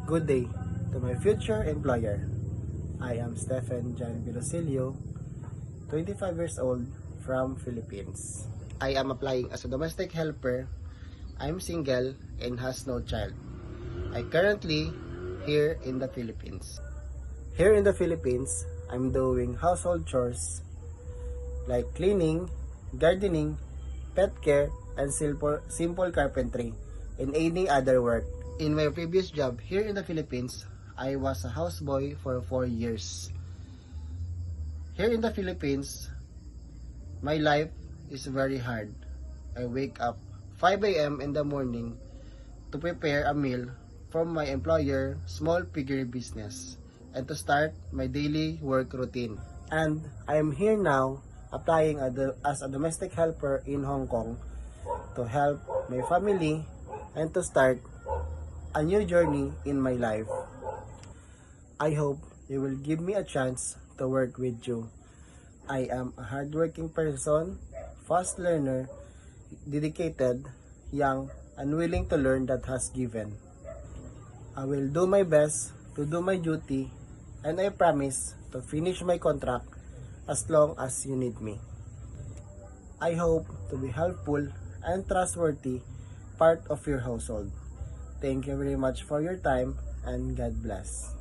Good day to my future employer. I am Stephen Jan Vilosilio, 25 years old from Philippines. I am applying as a domestic helper. I'm single and has no child. I currently here in the Philippines. Here in the Philippines, I'm doing household chores like cleaning, gardening, pet care, and simple carpentry and any other work. In my previous job here in the Philippines, I was a houseboy for 4 years. Here in the Philippines, my life is very hard. I wake up 5 a.m. in the morning to prepare a meal from my employer, small piggery business, and to start my daily work routine. And I am here now applying as a domestic helper in Hong Kong to help my family and to start a new journey in my life. I hope you will give me a chance to work with you. I am a hardworking person, fast learner, dedicated, young, and willing to learn that has given. I will do my best to do my duty, and I promise to finish my contract as long as you need me. I hope to be helpful and trustworthy part of your household. Thank you very much for your time, and God bless.